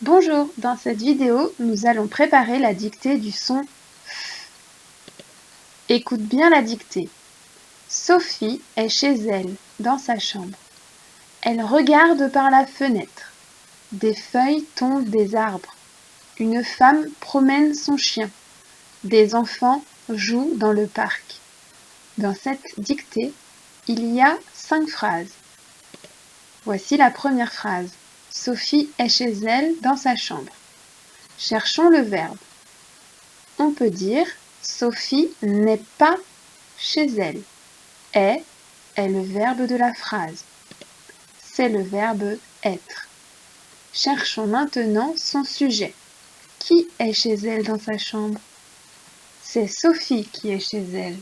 Bonjour, dans cette vidéo, nous allons préparer la dictée du son F. Écoute bien la dictée. Sophie est chez elle, dans sa chambre. Elle regarde par la fenêtre. Des feuilles tombent des arbres. Une femme promène son chien. Des enfants jouent dans le parc. Dans cette dictée, il y a 5 phrases. Voici la première phrase. Sophie est chez elle, dans sa chambre. Cherchons le verbe. On peut dire Sophie n'est pas chez elle. Est le verbe de la phrase. C'est le verbe être. Cherchons maintenant son sujet. Qui est chez elle dans sa chambre? C'est Sophie qui est chez elle.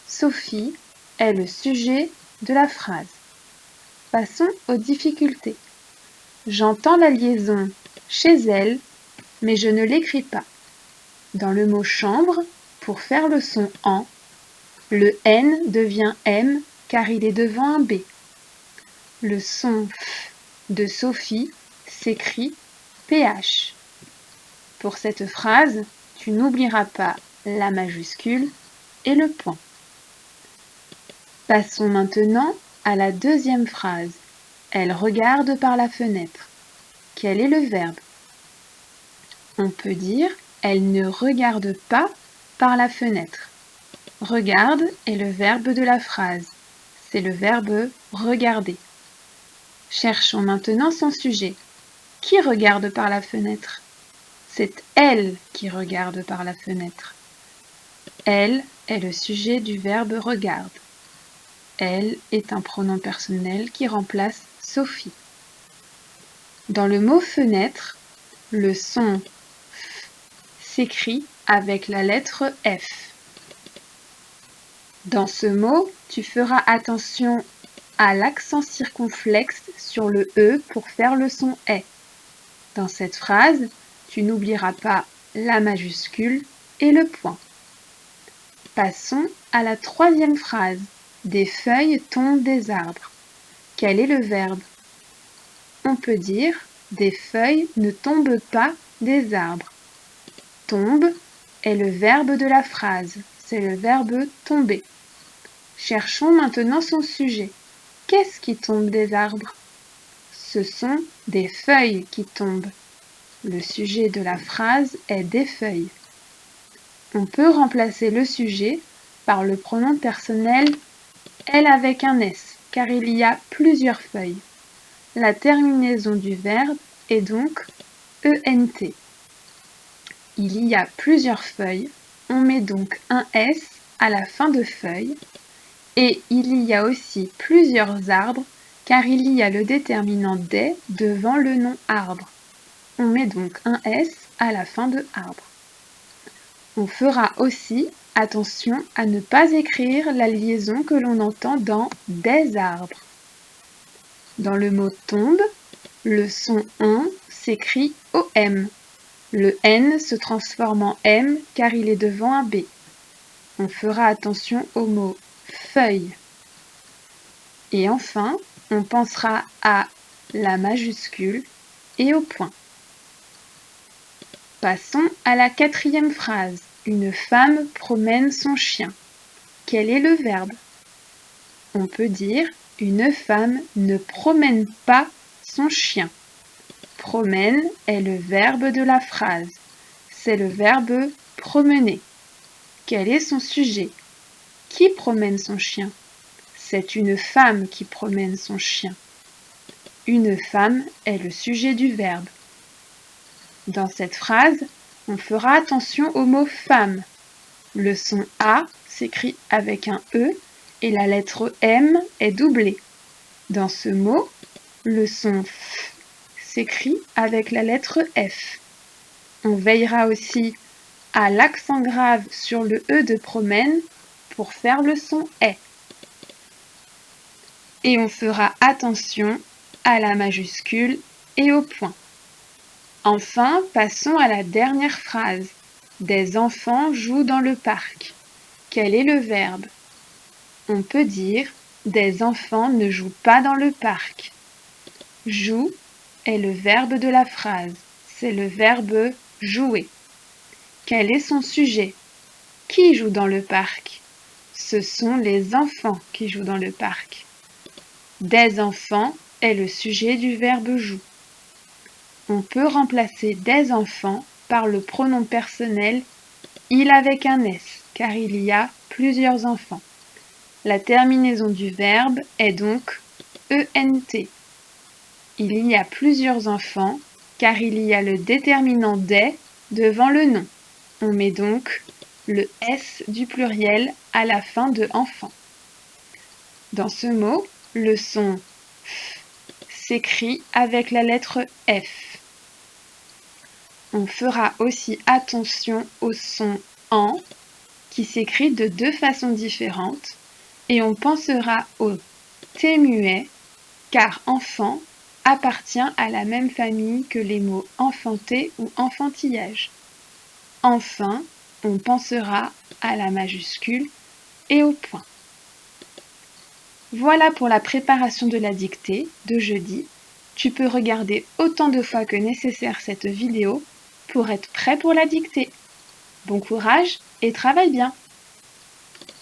Sophie est le sujet de la phrase. Passons aux difficultés. J'entends la liaison chez elle, mais je ne l'écris pas. Dans le mot chambre, pour faire le son en, le N devient M car il est devant un B. Le son F de Sophie s'écrit PH. Pour cette phrase, tu n'oublieras pas la majuscule et le point. Passons maintenant à la deuxième phrase. Elle regarde par la fenêtre. Quel est le verbe? On peut dire elle ne regarde pas par la fenêtre. Regarde est le verbe de la phrase. C'est le verbe regarder. Cherchons maintenant son sujet. Qui regarde par la fenêtre? C'est elle qui regarde par la fenêtre. Elle est le sujet du verbe regarde. Elle est un pronom personnel qui remplace Sophie. Dans le mot fenêtre, le son F s'écrit avec la lettre F. Dans ce mot, tu feras attention à l'accent circonflexe sur le E pour faire le son est. Dans cette phrase, tu n'oublieras pas la majuscule et le point. Passons à la troisième phrase. Des feuilles tombent des arbres. Quel est le verbe? On peut dire des feuilles ne tombent pas des arbres. Tombe est le verbe de la phrase. C'est le verbe tomber. Cherchons maintenant son sujet. Qu'est-ce qui tombe des arbres? Ce sont des feuilles qui tombent. Le sujet de la phrase est des feuilles. On peut remplacer le sujet par le pronom personnel elle avec un S, car il y a plusieurs feuilles. La terminaison du verbe est donc ENT. Il y a plusieurs feuilles, on met donc un S à la fin de feuille. Et il y a aussi plusieurs arbres, car il y a le déterminant des devant le nom arbre. On met donc un S à la fin de arbre. On fera aussi attention à ne pas écrire la liaison que l'on entend dans des arbres. Dans le mot tombe, le son on s'écrit OM. Le N se transforme en M car il est devant un B. On fera attention au mot feuille. Et enfin, on pensera à la majuscule et au point. Passons à la quatrième phrase. Une femme promène son chien. Quel est le verbe? On peut dire une femme ne promène pas son chien. Promène est le verbe de la phrase. C'est le verbe promener. Quel est son sujet? Qui promène son chien? C'est une femme qui promène son chien. Une femme est le sujet du verbe. Dans cette phrase, on fera attention au mot femme. Le son A s'écrit avec un E et la lettre M est doublée. Dans ce mot, le son F s'écrit avec la lettre F. On veillera aussi à l'accent grave sur le E de promène pour faire le son est. Et on fera attention à la majuscule et au point. Enfin, passons à la dernière phrase. Des enfants jouent dans le parc. Quel est le verbe? On peut dire des enfants ne jouent pas dans le parc. Joue est le verbe de la phrase. c'est le verbe jouer. Quel est son sujet? Qui joue dans le parc? Ce sont les enfants qui jouent dans le parc. Des enfants est le sujet du verbe joue. On peut remplacer des enfants par le pronom personnel il avec un S, car il y a plusieurs enfants. La terminaison du verbe est donc ENT. Il y a plusieurs enfants, car il y a le déterminant des devant le nom. On met donc le S du pluriel à la fin de enfant. Dans ce mot, le son F s'écrit avec la lettre F. On fera aussi attention au son AN qui s'écrit de deux façons différentes et on pensera au T muet car enfant appartient à la même famille que les mots enfanter ou enfantillage. Enfin, on pensera à la majuscule et au point. Voilà pour la préparation de la dictée de jeudi. Tu peux regarder autant de fois que nécessaire cette vidéo pour être prêt pour la dictée. Bon courage et travaille bien!